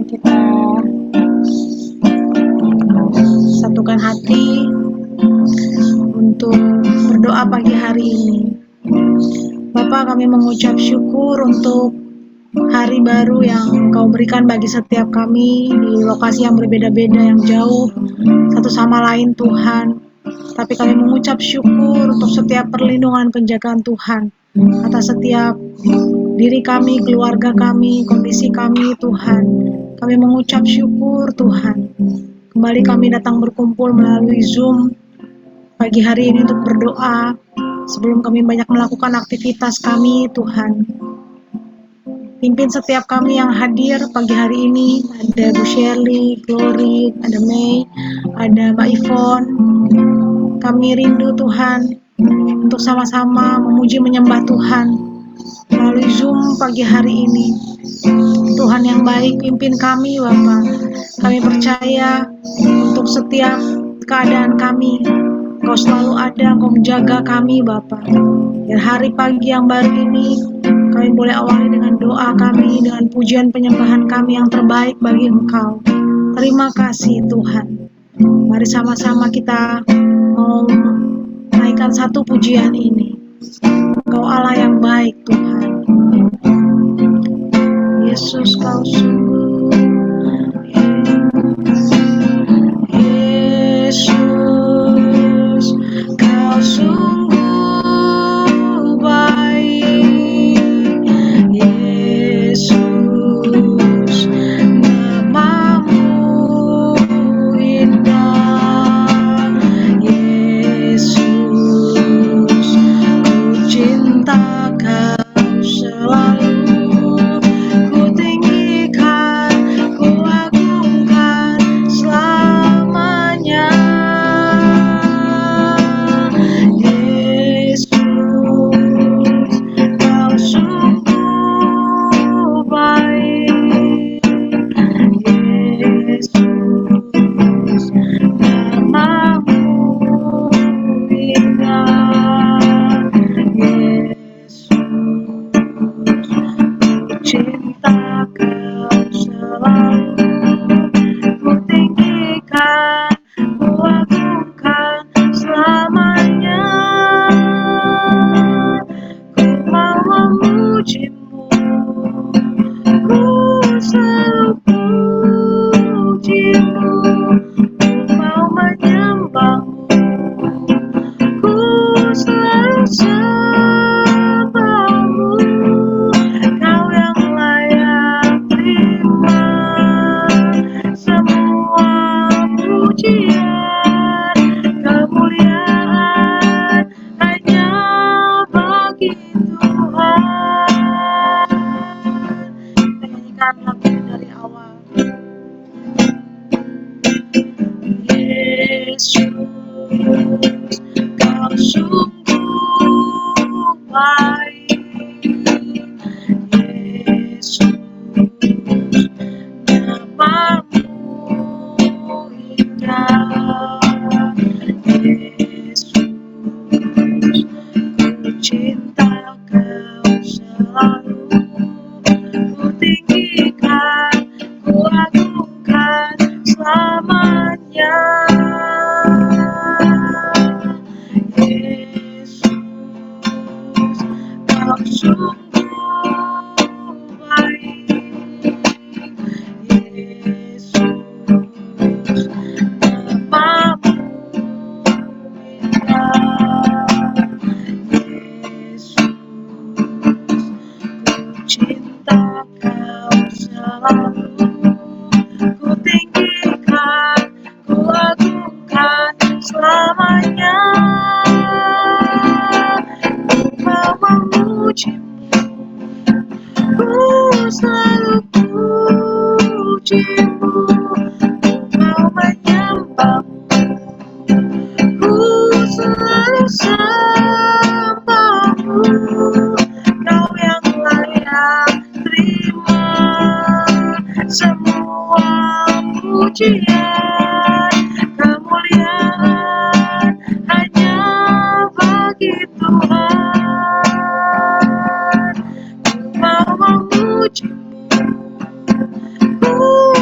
kita satukan hati untuk berdoa pagi hari ini. Bapa, kami mengucap syukur untuk hari baru yang Engkau berikan bagi setiap kami di lokasi yang berbeda-beda, yang jauh satu sama lain Tuhan. Tapi kami mengucap syukur untuk setiap perlindungan penjagaan Tuhan atas setiap diri kami, keluarga kami, kondisi kami Tuhan. Kami mengucap syukur Tuhan. Kembali kami datang berkumpul melalui Zoom pagi hari ini untuk berdoa sebelum kami banyak melakukan aktivitas kami Tuhan. Pimpin setiap kami yang hadir pagi hari ini. Ada Bu Shirley, Glory, ada May, ada Mbak Yvonne. Kami rindu Tuhan untuk sama-sama memuji menyembah Tuhan melalui Zoom pagi hari ini. Tuhan yang baik, pimpin kami Bapa. Kami percaya untuk setiap keadaan kami, Engkau selalu ada, Engkau menjaga kami Bapa. Dan hari pagi yang baru ini, kami boleh awali dengan doa kami, dengan pujian penyembahan kami yang terbaik bagi Engkau. Terima kasih Tuhan. Mari sama-sama kita mau naikkan satu pujian ini. Engkau Allah yang baik Tuhan. Yesus kau sungguh, Yesus kau sungguh baik, Yesus namamu indah, Yesus ku cinta kau selalu.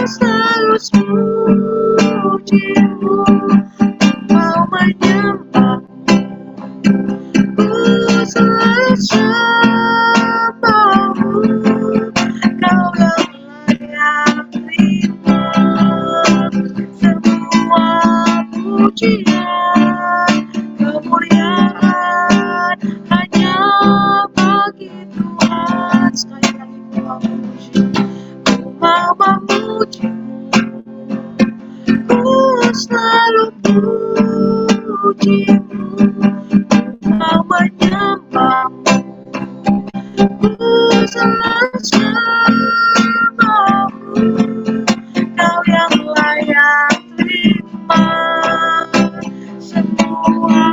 selalu memuji-Mu, mau menyembah-Mu. Ku selalu sembah-Mu, Kau yang layak terima semua pujian, kemuliaan hanya bagi Tuhan. Sekali lagi ku mau memuji-Mu, ku selalu puji-Mu, mau menyembah-Mu. Ku selalu sembah-Mu, Kau yang layak terima semua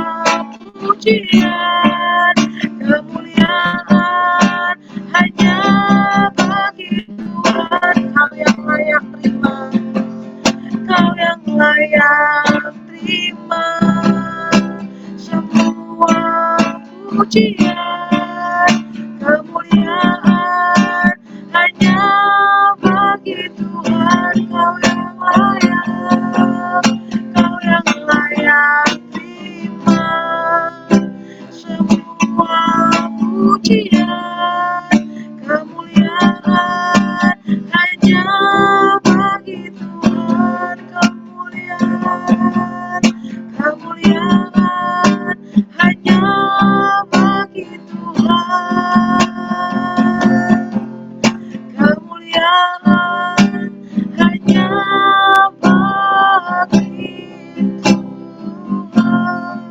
pujian, kemuliaan hanya bagi Tuhan. Kau yang layak terima, Kau yang layak terima semua pujian, kemuliaan hanya bagi Tuhan. Kau yang layak, Kau yang layak terima semua pujian, kemuliaan hanya bagi Tuhan. Kemuliaan, kemuliaan hanya bagi Tuhan. Kemuliaan hanya bagi Tuhan.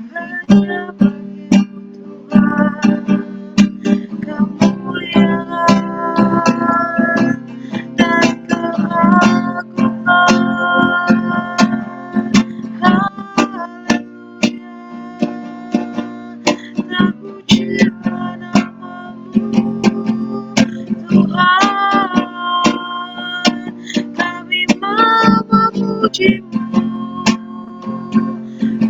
Hanya bagi Tuhan. Kemuliaan dan keagungan. Haleluya. Terpujilah nama-Mu, Tuhan. Kami mau memuji-Mu,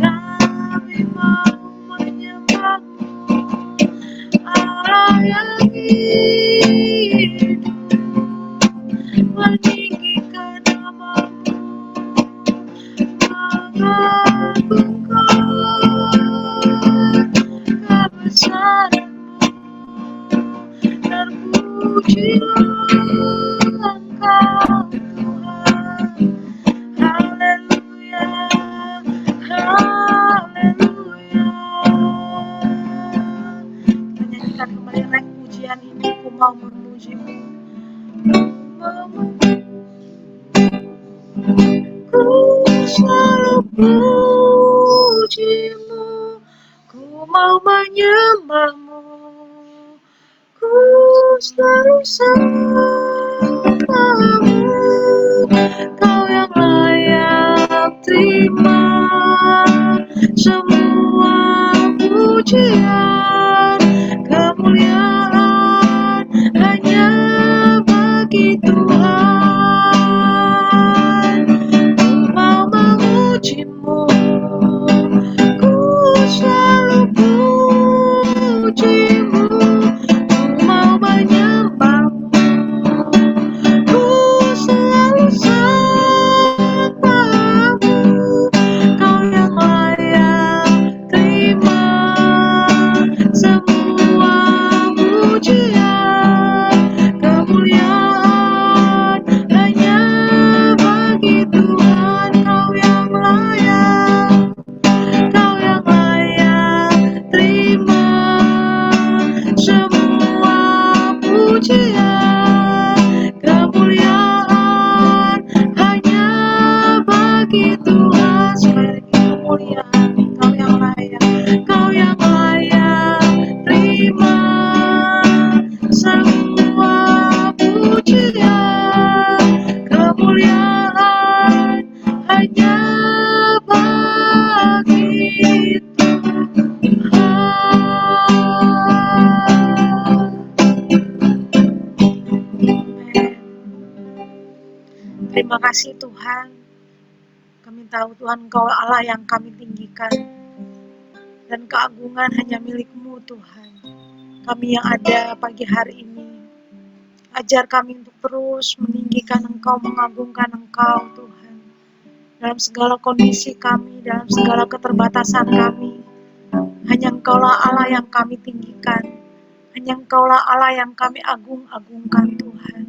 kami mau menyembah-Mu, Allah yang hidup, meninggikan nama-Mu, mengagungkan kebesaran-Mu. Terpujilah Engkau Tuhan. Haleluya, haleluya. Kita nyanyikan kembali rek pujian ini. Ku mau memuji-Mu, ku selalu puji-Mu, ku mau menyembah-Mu, ku selalu sembah-Mu, Kau yang layak terima semua pujian, kemuliaan hanya bagi Tuhan. Ku mau memuji-Mu, ku selalu puji-Mu, ku mau menyembah-Mu, ku selalu sembah-Mu, Kau yang layak terima semua pujian, kemuliaan hanya bagi Tuhan. Kau yang layak, Kau yang layak terima semua pujian, kemuliaan hanya bagi Tuhan. Sekali lagi kemuliaan, Kau yang layak, Kau yang layak terima semua pujian, kemuliaan hanya bagi Tuhan. Terima kasih Tuhan. Kami tahu Tuhan Engkau Allah yang kami tinggikan, dan keagungan hanya milik-Mu Tuhan. Kami yang ada pagi hari ini Ajar kami untuk terus meninggikan Engkau, mengagungkan Engkau, Tuhan. Dalam segala kondisi kami, dalam segala keterbatasan kami, hanya Engkaulah Allah yang kami tinggikan. Hanya Engkaulah Allah yang kami agung-agungkan, Tuhan.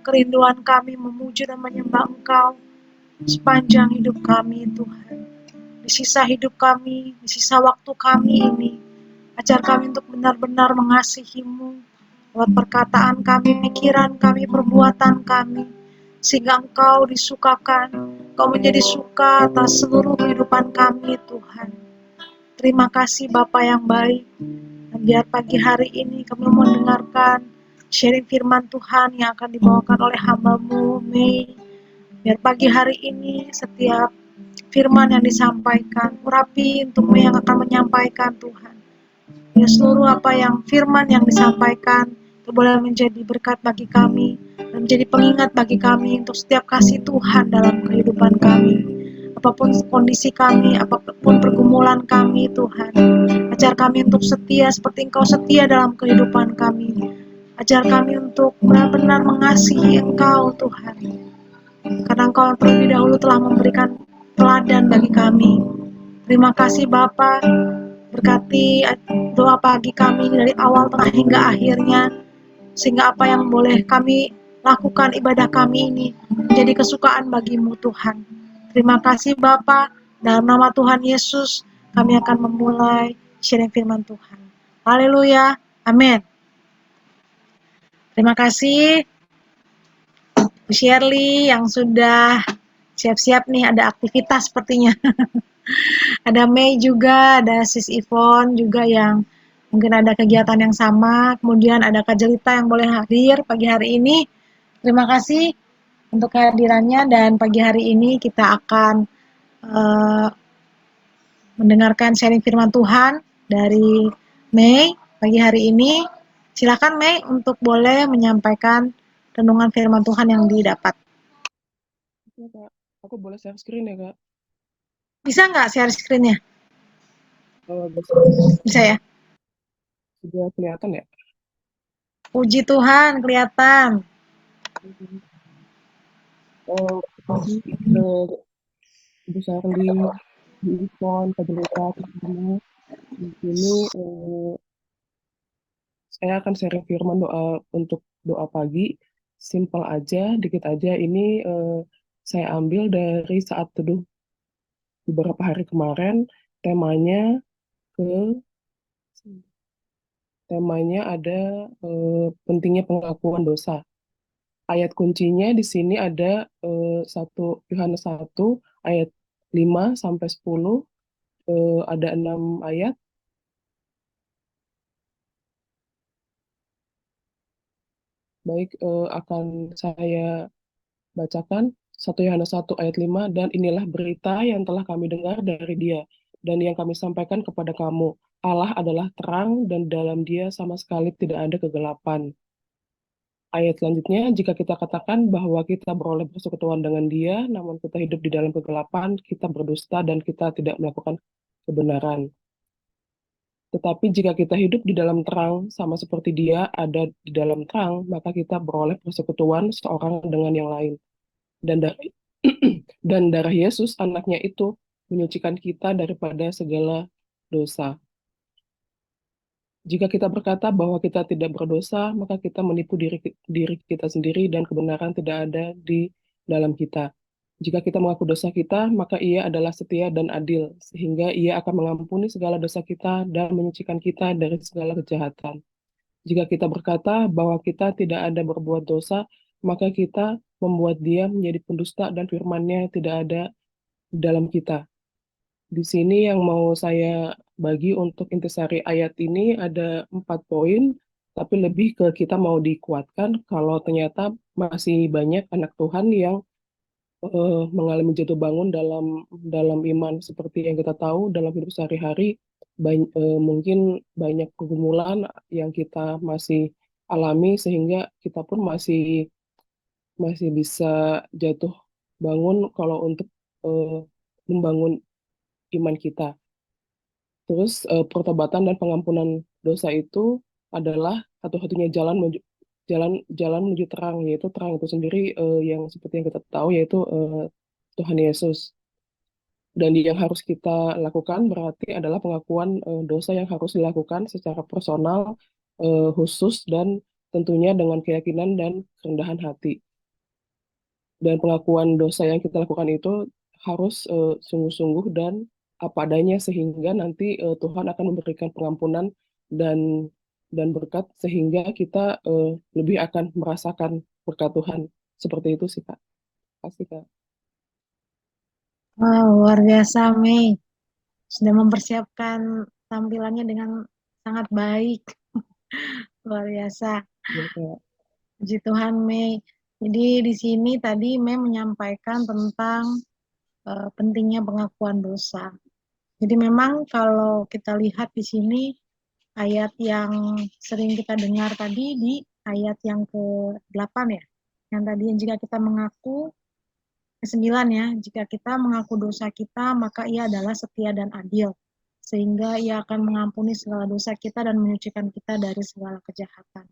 Kerinduan kami memuji dan menyembah Engkau sepanjang hidup kami, Tuhan. Di sisa hidup kami, di sisa waktu kami ini, ajar kami untuk benar-benar mengasihi-Mu lewat perkataan kami, pikiran kami, perbuatan kami, sehingga Engkau disukakan, Engkau menjadi suka atas seluruh kehidupan kami, Tuhan. Terima kasih Bapa yang baik. Dan biar pagi hari ini kami mendengarkan sharing firman Tuhan yang akan dibawakan oleh hamba-Mu, Mei. Biar pagi hari ini setiap firman yang disampaikan, urapi untuk Mei yang akan menyampaikan, Tuhan. Ya seluruh apa yang firman yang disampaikan itu boleh menjadi berkat bagi kami dan menjadi pengingat bagi kami untuk setiap kasih Tuhan dalam kehidupan kami. Apapun kondisi kami, apapun pergumulan kami, Tuhan, ajar kami untuk setia seperti Engkau setia dalam kehidupan kami. Ajar kami untuk benar-benar mengasihi Engkau, Tuhan. Karena Engkau terlebih dahulu telah memberikan teladan bagi kami. Terima kasih Bapa, berkati doa pagi kami dari awal, tengah, hingga akhirnya, sehingga apa yang boleh kami lakukan ibadah kami ini menjadi kesukaan bagi-Mu, Tuhan. Terima kasih Bapa, dalam nama Tuhan Yesus kami akan memulai sharing firman Tuhan. Haleluya, amin. Terima kasih Bu Shirley yang sudah siap-siap nih, ada aktivitas sepertinya. Ada Mei juga, ada Sis Ivon juga yang mungkin ada kegiatan yang sama. Kemudian ada Kak Jelita yang boleh hadir pagi hari ini. Terima kasih untuk kehadirannya dan pagi hari ini kita akan mendengarkan sharing firman Tuhan dari Mei pagi hari ini. Silakan Mei untuk boleh menyampaikan renungan firman Tuhan yang didapat. Ya, Kak. Aku boleh share screen ya, Kak? Bisa nggak share screen-nya? Bisa. Bisa ya? Sudah kelihatan ya? Puji Tuhan, kelihatan. Tadi bisa di Icon, Kajelita, teman-teman. Di sini saya akan sharing firman doa untuk doa pagi. Simple aja, dikit aja. Ini saya ambil dari saat teduh beberapa hari kemarin. Temanya ke temanya ada pentingnya pengakuan dosa. Ayat kuncinya di sini ada 1 Yohanes 1 ayat 5 sampai 10, ada 6 ayat. Baik, akan saya bacakan 1 Yohanes 1 ayat 5, dan inilah berita yang telah kami dengar dari Dia dan yang kami sampaikan kepada kamu. Allah adalah terang dan dalam Dia sama sekali tidak ada kegelapan. Ayat selanjutnya, jika kita katakan bahwa kita beroleh persekutuan dengan Dia, namun kita hidup di dalam kegelapan, kita berdusta dan kita tidak melakukan kebenaran. Tetapi jika kita hidup di dalam terang, sama seperti Dia ada di dalam terang, maka kita beroleh persekutuan seorang dengan yang lain. Dan dari dan darah Yesus, anaknya itu, menyucikan kita daripada segala dosa. Jika kita berkata bahwa kita tidak berdosa, maka kita menipu diri kita sendiri dan kebenaran tidak ada di dalam kita. Jika kita mengaku dosa kita, maka Ia adalah setia dan adil, sehingga Ia akan mengampuni segala dosa kita dan menyucikan kita dari segala kejahatan. Jika kita berkata bahwa kita tidak ada berbuat dosa, maka kita membuat Dia menjadi pendusta dan firman-Nya tidak ada di dalam kita. Di sini yang mau saya bagi untuk intisari ayat ini ada 4 poin, tapi lebih ke kita mau dikuatkan kalau ternyata masih banyak anak Tuhan yang mengalami jatuh bangun dalam dalam iman. Seperti yang kita tahu dalam hidup sehari-hari, mungkin banyak pergumulan yang kita masih alami sehingga kita pun masih masih bisa jatuh bangun kalau untuk eh, membangun iman kita. Terus pertobatan dan pengampunan dosa itu adalah satu-satunya jalan jalan menuju terang, yaitu terang itu sendiri yang seperti yang kita tahu yaitu Tuhan Yesus. Dan yang harus kita lakukan berarti adalah pengakuan dosa yang harus dilakukan secara personal, khusus, dan tentunya dengan keyakinan dan kerendahan hati. Dan pengakuan dosa yang kita lakukan itu harus sungguh-sungguh dan apa adanya sehingga nanti Tuhan akan memberikan pengampunan dan berkat sehingga kita lebih akan merasakan berkat Tuhan. Seperti itu sih Kak. Pasti Kak. Wow, luar biasa, Mei. Sudah mempersiapkan tampilannya dengan sangat baik. Luar biasa. Ya, Kak. Puji Tuhan, Mei. Jadi di sini tadi Mei menyampaikan tentang pentingnya pengakuan dosa. Jadi memang kalau kita lihat di sini ayat yang sering kita dengar tadi di ayat yang ke-8 ya. Yang tadi jika kita mengaku ke-9 ya, jika kita mengaku dosa kita maka ia adalah setia dan adil sehingga ia akan mengampuni segala dosa kita dan menyucikan kita dari segala kejahatan.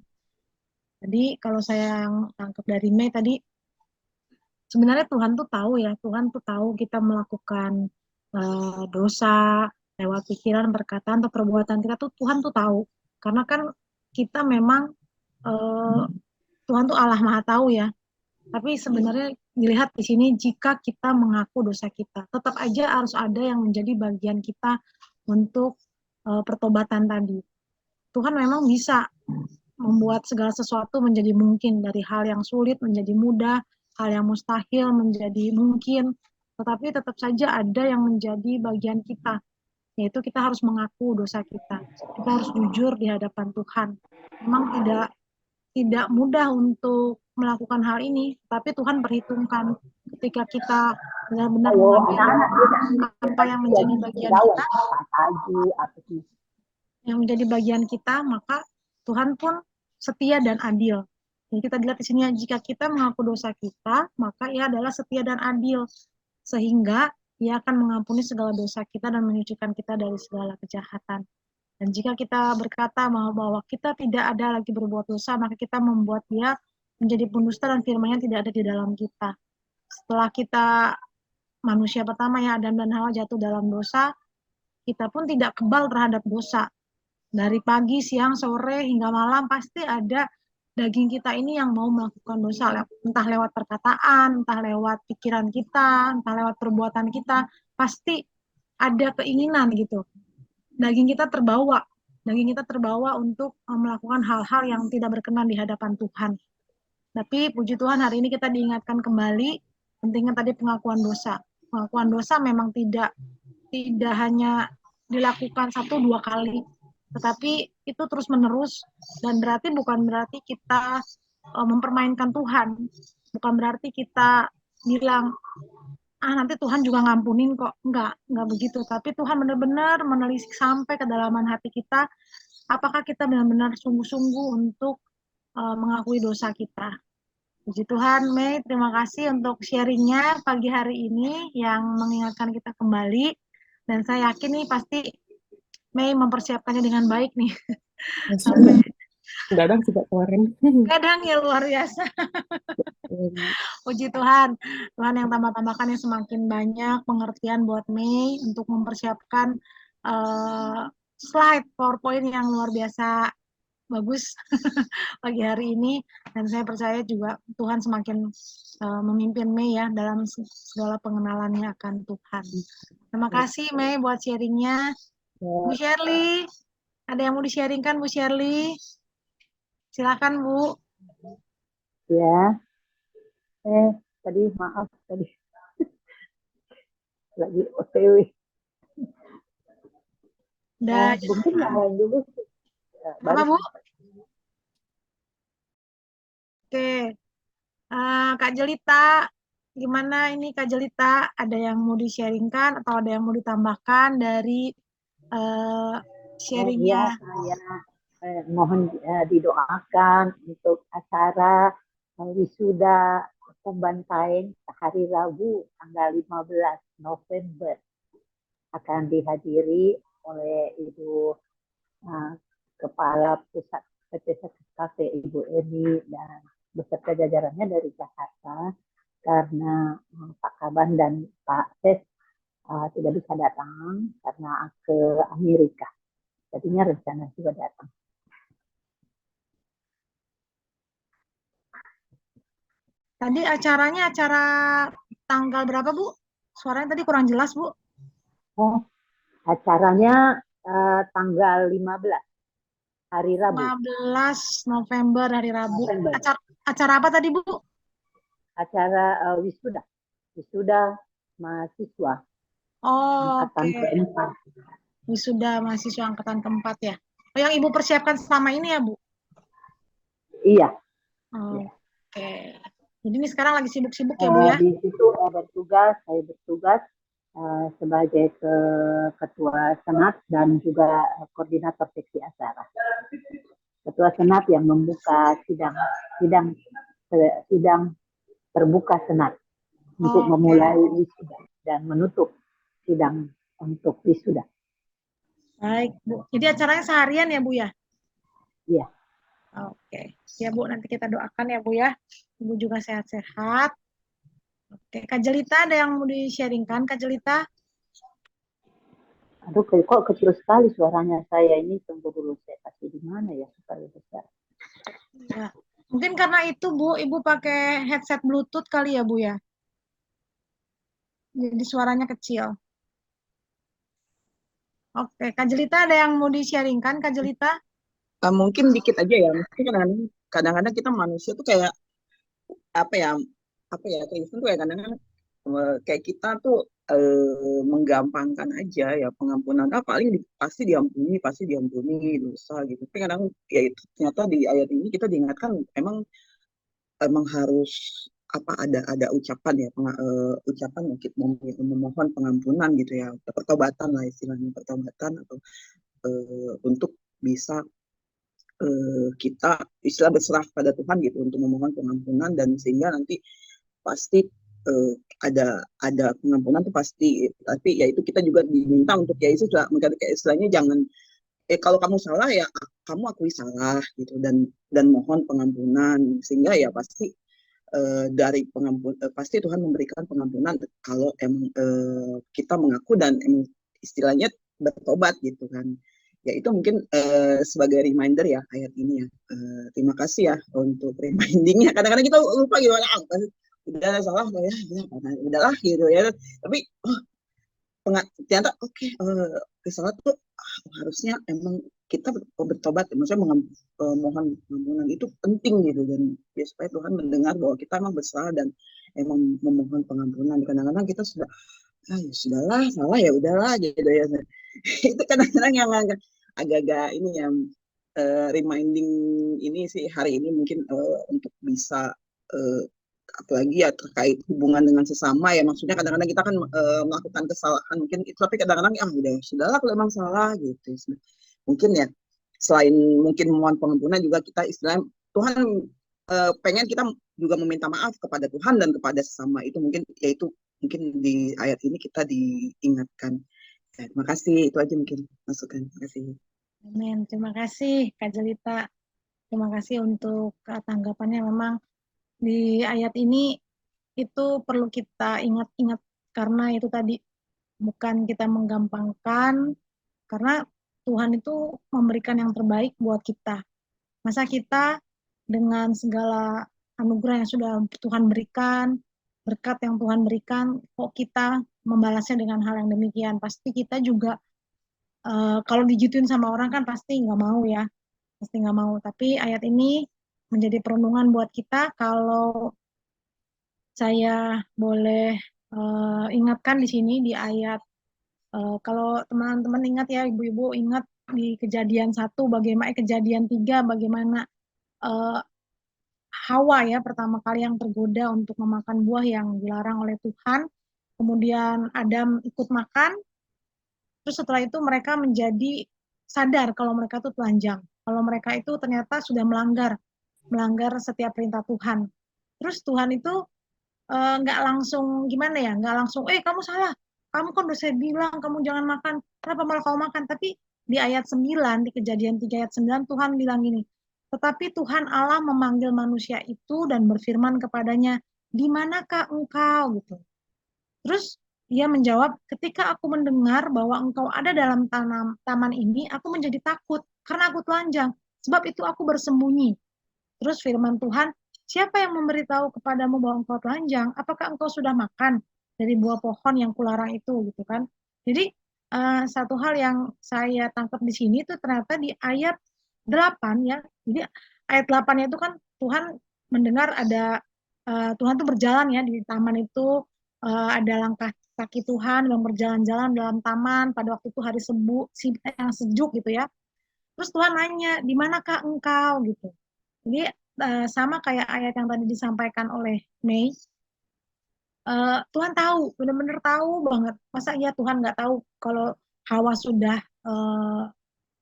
Jadi kalau saya yang tangkap dari Mei tadi, sebenarnya Tuhan tuh tahu ya, Tuhan tuh tahu kita melakukan dosa lewat pikiran, perkataan, atau perbuatan kita tuh Tuhan tuh tahu. Karena kan kita memang eh, Tuhan tuh Allah Maha Tahu ya. Tapi sebenarnya dilihat di sini jika kita mengaku dosa kita, tetap aja harus ada yang menjadi bagian kita untuk pertobatan tadi. Tuhan memang bisa membuat segala sesuatu menjadi mungkin, dari hal yang sulit menjadi mudah, hal yang mustahil menjadi mungkin, tetapi tetap saja ada yang menjadi bagian kita, yaitu kita harus mengaku dosa kita. Kita harus jujur di hadapan Tuhan. Memang tidak mudah untuk melakukan hal ini, tapi Tuhan perhitungkan ketika kita benar-benar Ayo, mengambil anak-anak dia nanti apa yang menjadi bagian gaul kita, pagi apa sih? maka Tuhan pun setia dan adil. Jadi kita lihat di sini jika kita mengaku dosa kita, maka ia adalah setia dan adil sehingga ia akan mengampuni segala dosa kita dan menyucikan kita dari segala kejahatan. Dan jika kita berkata bahwa kita tidak ada lagi berbuat dosa, maka kita membuat dia menjadi pendusta dan firman-Nya tidak ada di dalam kita. Setelah kita manusia pertama ya Adam dan Hawa jatuh dalam dosa, kita pun tidak kebal terhadap dosa. Dari pagi, siang, sore, hingga malam pasti ada daging kita ini yang mau melakukan dosa. Entah lewat perkataan, entah lewat pikiran kita, entah lewat perbuatan kita. Pasti ada keinginan gitu. Daging kita terbawa. Daging kita terbawa untuk melakukan hal-hal yang tidak berkenan di hadapan Tuhan. Tapi puji Tuhan hari ini kita diingatkan kembali pentingnya tadi pengakuan dosa. Pengakuan dosa memang tidak hanya dilakukan 1-2 kali, tetapi itu terus menerus dan bukan berarti kita mempermainkan Tuhan, bukan berarti kita bilang nanti Tuhan juga ngampunin kok, enggak begitu, tapi Tuhan benar-benar menelisik sampai kedalaman hati kita, apakah kita benar-benar sungguh-sungguh untuk mengakui dosa kita. Puji Tuhan, Mei, terima kasih untuk sharingnya pagi hari ini yang mengingatkan kita kembali. Dan saya yakin nih pasti Mei mempersiapkannya dengan baik nih. Sampai Kadang sih Kak kemarin. kadang ya luar biasa. Puji Tuhan, Tuhan yang tambah-tambahkan yang semakin banyak pengertian buat Mei untuk mempersiapkan slide PowerPoint yang luar biasa bagus pagi hari ini, dan saya percaya juga Tuhan semakin memimpin Mei ya dalam segala pengenalannya akan Tuhan. Terima kasih Mei buat sharingnya. Bu Shirley, ada yang mau di-sharingkan Bu Shirley? Silakan Bu. Ya, tadi maaf tadi lagi OTW. Mungkin yang lain dulu. Apa Bu? Oke, Kak Jelita, gimana ini Kak Jelita? Ada yang mau di-sharingkan atau ada yang mau ditambahkan dari sharingnya? Saya mohon didoakan untuk acara wisuda pembantaian hari Rabu tanggal 15 November akan dihadiri oleh Ibu Kepala Pusat PT Cafe Ibu Eni dan beserta jajarannya dari Jakarta karena Pak Kaban dan Pak Ses tidak bisa datang karena ke Amerika. Jadinya rencana juga datang. Tadi acaranya acara tanggal berapa, Bu? Suaranya tadi kurang jelas, Bu. Oh, acaranya tanggal 15 hari Rabu. 15 November hari Rabu. November. Acara apa tadi, Bu? Acara wisuda mahasiswa Oh, angkatan oke. keempat. Wisuda mahasiswa angkatan keempat ya. Oh, yang Ibu persiapkan selama ini ya, Bu? Iya. Oh, oke. Jadi ini sekarang lagi sibuk-sibuk ya, Bu ya? Di situ saya bertugas sebagai ketua senat dan juga koordinator seksi acara. Ketua senat yang membuka sidang terbuka senat untuk memulai wisuda dan menutup sidang untuk wisuda. Baik, Bu. Jadi acaranya seharian ya, Bu ya? Iya. Oke. Ya, Bu, nanti kita doakan ya, Bu ya. Ibu juga sehat-sehat. Oke, Kak Jelita ada yang mau di-sharingkan, Kak Jelita? Aduh, kok kecil sekali suaranya saya ini. Tunggu dulu, saya kasih di mana ya supaya besar. Ya. Mungkin karena itu, Bu, Ibu pakai headset Bluetooth kali ya, Bu ya? Jadi suaranya kecil. Oke, Kak Jelita ada yang mau di-sharingkan, Kak Jelita? Mungkin dikit aja ya. Mungkin kadang-kadang kita manusia tuh kayak apa ya Kristen tuh ya kadang-kadang kayak kita tuh menggampangkan aja ya pengampunan. Paling pasti diampuni dosa gitu. Tapi kadang ya itu ternyata di ayat ini kita diingatkan emang harus ada ucapan ya ucapan mungkin memohon pengampunan gitu ya, pertobatan lah istilahnya, pertobatan atau untuk bisa kita istilah berserah pada Tuhan gitu untuk memohon pengampunan, dan sehingga nanti pasti eh, ada pengampunan tuh pasti. Tapi ya itu kita juga diminta untuk ya itu sudah kayak istilahnya jangan kalau kamu salah ya kamu akui salah gitu, dan mohon pengampunan, sehingga ya pasti dari pasti Tuhan memberikan pengampunan kalau emang kita mengaku dan emang istilahnya bertobat gitu kan. Ya itu mungkin sebagai reminder ya ayat ini ya. Terima kasih ya untuk remindingnya. Kadang-kadang kita lupa gitu, udah salah ya, udahlah gitu ya. Tapi ternyata kesalahan tuh harusnya emang kita bertobat, maksudnya mohon pengampunan itu penting gitu, dan ya, supaya Tuhan mendengar bahwa kita emang bersalah dan emang memohon pengampunan. Kadang-kadang kita sudah ya sudahlah salah ya udahlah gitu ya. Itu kadang-kadang yang agak-agak ini yang reminding ini sih hari ini mungkin untuk bisa apalagi ya terkait hubungan dengan sesama ya, maksudnya kadang-kadang kita kan melakukan kesalahan mungkin itu, tapi kadang-kadang udah sudahlah kalau emang salah gitu. Mungkin ya selain mungkin memohon pengampunan juga kita istilahnya Tuhan pengen kita juga meminta maaf kepada Tuhan dan kepada sesama, itu mungkin yaitu mungkin di ayat ini kita diingatkan. Ya, terima kasih, itu aja mungkin masukan. Terima kasih. Amin. Terima kasih, Kak Jelita. Terima kasih untuk tanggapannya. Memang di ayat ini itu perlu kita ingat-ingat karena itu tadi bukan kita menggampangkan, karena Tuhan itu memberikan yang terbaik buat kita. Masa kita dengan segala anugerah yang sudah Tuhan berikan, berkat yang Tuhan berikan, kok kita membalasnya dengan hal yang demikian? Pasti kita juga kalau digituin sama orang kan pasti nggak mau ya, pasti nggak mau. Tapi ayat ini menjadi perenungan buat kita. Kalau saya boleh ingatkan di sini di ayat, kalau teman-teman ingat ya, ibu-ibu ingat di Kejadian 1, bagaimana Kejadian 3, bagaimana Hawa ya pertama kali yang tergoda untuk memakan buah yang dilarang oleh Tuhan. Kemudian Adam ikut makan. Terus setelah itu mereka menjadi sadar kalau mereka itu telanjang. Kalau mereka itu ternyata sudah melanggar setiap perintah Tuhan. Terus Tuhan itu nggak langsung gimana ya, nggak langsung, kamu salah, kamu kan udah saya bilang kamu jangan makan, kenapa malah kamu makan? Tapi di ayat 9, di Kejadian 3 ayat 9 Tuhan bilang gini, Tetapi Tuhan Allah memanggil manusia itu dan berfirman kepadanya, "Di manakah engkau?" gitu. Terus dia menjawab, "Ketika aku mendengar bahwa engkau ada dalam taman ini, aku menjadi takut karena aku telanjang, sebab itu aku bersembunyi." Terus firman Tuhan, "Siapa yang memberitahu kepadamu bahwa engkau telanjang? Apakah engkau sudah makan dari buah pohon yang kularang itu?" Gitu kan. Jadi satu hal yang saya tangkap di sini tuh ternyata di ayat 8 ya. Jadi ayat 8 itu kan Tuhan mendengar ada Tuhan tuh berjalan ya di taman itu, ada langkah kaki Tuhan yang berjalan-jalan dalam taman pada waktu itu hari yang sejuk gitu ya. Terus Tuhan nanya, "Di manakah engkau?" gitu. Jadi sama kayak ayat yang tadi disampaikan oleh Mei, Tuhan tahu, benar-benar tahu banget. Masa iya Tuhan nggak tahu kalau Hawa sudah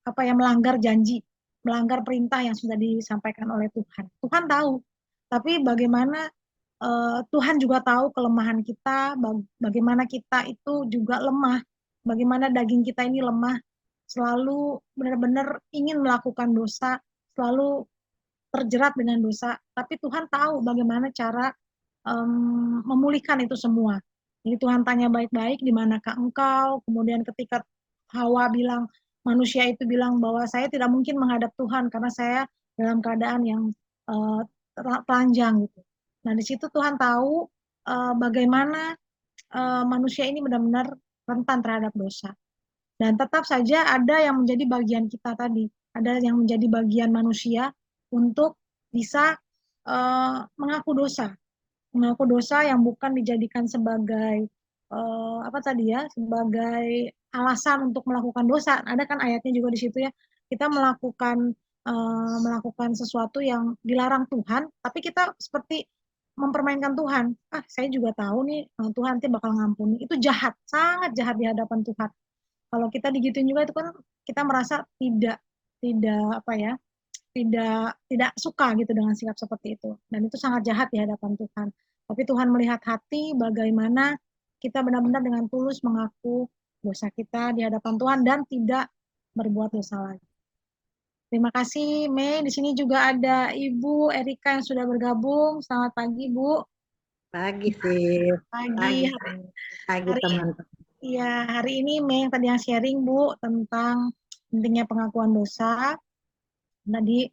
apa ya melanggar janji, melanggar perintah yang sudah disampaikan oleh Tuhan. Tuhan tahu, tapi bagaimana Tuhan juga tahu kelemahan kita, bagaimana kita itu juga lemah, bagaimana daging kita ini lemah, selalu benar-benar ingin melakukan dosa, selalu terjerat dengan dosa, tapi Tuhan tahu bagaimana cara memulihkan itu semua. Jadi Tuhan tanya baik-baik, di manakah engkau? Kemudian ketika Hawa bilang, manusia itu bilang bahwa saya tidak mungkin menghadap Tuhan karena saya dalam keadaan yang uh, telanjang gitu. Nah di situ Tuhan tahu bagaimana manusia ini benar-benar rentan terhadap dosa. Dan tetap saja ada yang menjadi bagian kita tadi, ada yang menjadi bagian manusia untuk bisa mengaku dosa yang bukan dijadikan sebagai apa tadi ya, sebagai alasan untuk melakukan dosa. Ada kan ayatnya juga di situ ya, kita melakukan sesuatu yang dilarang Tuhan, tapi kita seperti mempermainkan Tuhan. Saya juga tahu nih Tuhan nanti bakal ngampuni. Itu jahat, sangat jahat di hadapan Tuhan. Kalau kita digituin juga itu kan kita merasa tidak apa ya, tidak suka gitu dengan sikap seperti itu. Dan itu sangat jahat di hadapan Tuhan. Tapi Tuhan melihat hati bagaimana kita benar-benar dengan tulus mengaku dosa kita di hadapan Tuhan dan tidak berbuat dosa lagi. Terima kasih Mei. Di sini juga ada Ibu Erika yang sudah bergabung. Selamat pagi Bu. Pagi sih, Pagi. pagi, pagi Hari teman-teman. Ya, hari ini Mei yang tadi yang sharing Bu tentang pentingnya pengakuan dosa. Tadi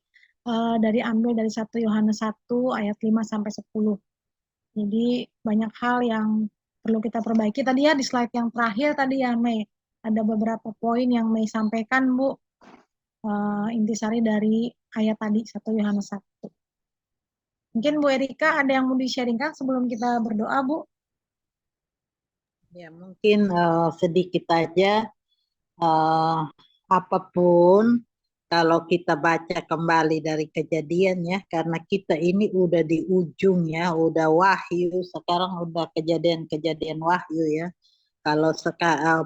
dari ambil dari 1 Yohanes 1 ayat 5 sampai 10. Jadi banyak hal yang perlu kita perbaiki. Tadi ya di slide yang terakhir tadi ya Mei, ada beberapa poin yang Mei sampaikan Bu. Intisari dari ayat tadi 1 Yohanes 1. Mungkin Bu Erika ada yang mau di-sharingkan sebelum kita berdoa Bu? Ya mungkin sedikit aja, apapun kalau kita baca kembali dari kejadian ya, karena kita ini udah di ujung ya, udah wahyu, sekarang udah kejadian-kejadian wahyu ya. Kalau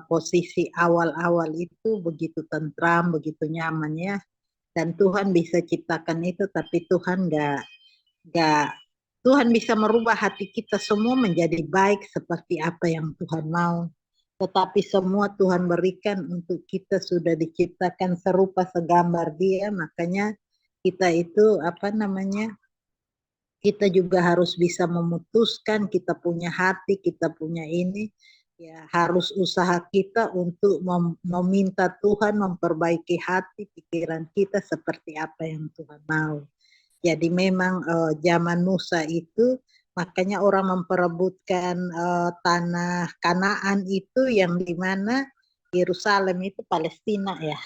posisi awal-awal itu begitu tentram, begitu nyaman ya, dan Tuhan bisa ciptakan itu, tapi nggak Tuhan bisa merubah hati kita semua menjadi baik seperti apa yang Tuhan mau. Tetapi semua Tuhan berikan untuk kita sudah diciptakan serupa segambar Dia, makanya kita itu apa namanya? Kita juga harus bisa memutuskan, kita punya hati, kita punya ini, ya harus usaha kita untuk meminta Tuhan memperbaiki hati, pikiran kita seperti apa yang Tuhan mau. Jadi memang zaman Musa itu makanya orang memperebutkan tanah Kanaan itu yang di mana Yerusalem itu Palestina ya.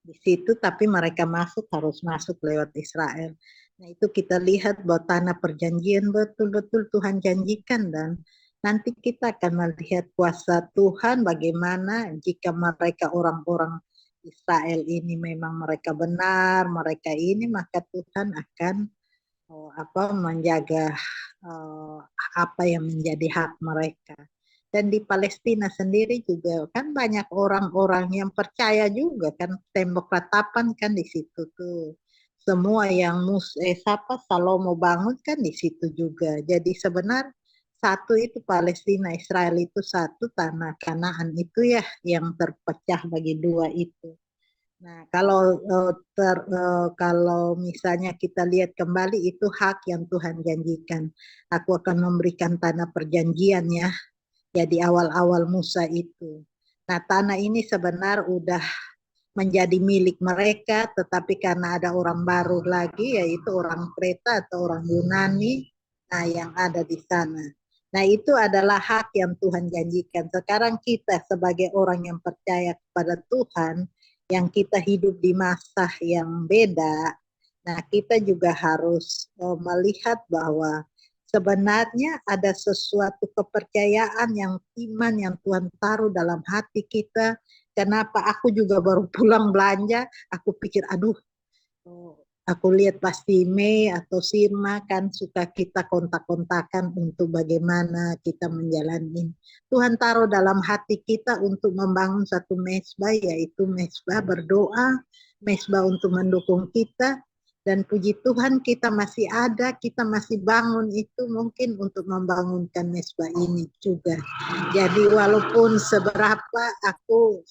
Di situ tapi mereka harus masuk lewat Israel. Nah itu kita lihat bahwa tanah perjanjian betul-betul Tuhan janjikan dan nanti kita akan melihat kuasa Tuhan bagaimana jika mereka orang-orang Israel ini memang mereka benar, mereka ini maka Tuhan akan menjaga apa yang menjadi hak mereka. Dan di Palestina sendiri juga kan banyak orang-orang yang percaya juga kan tembok ratapan kan di situ tuh. Semua yang Salomo bangun kan di situ juga. Jadi sebenarnya satu itu Palestina, Israel itu satu, tanah Kanaan itu ya yang terpecah bagi dua itu. Nah, kalau misalnya kita lihat kembali itu hak yang Tuhan janjikan. Aku akan memberikan tanah perjanjian ya. Jadi awal-awal Musa itu. Nah, tanah ini sebenarnya udah menjadi milik mereka, tetapi karena ada orang baru lagi, yaitu orang Kreta atau orang Yunani, nah yang ada di sana. Nah, itu adalah hak yang Tuhan janjikan. Sekarang kita sebagai orang yang percaya kepada Tuhan, yang kita hidup di masa yang beda, nah kita juga harus melihat bahwa sebenarnya ada sesuatu kepercayaan yang iman yang Tuhan taruh dalam hati kita. Kenapa aku juga baru pulang belanja, aku pikir aduh, aku lihat pasti Mei atau Sirma kan suka kita kontak-kontakan untuk bagaimana kita menjalani. Tuhan taruh dalam hati kita untuk membangun satu mesbah, yaitu mesbah berdoa, mesbah untuk mendukung kita. Dan puji Tuhan kita masih ada, kita masih bangun itu mungkin untuk membangunkan mesbah ini juga. Jadi walaupun seberapa aku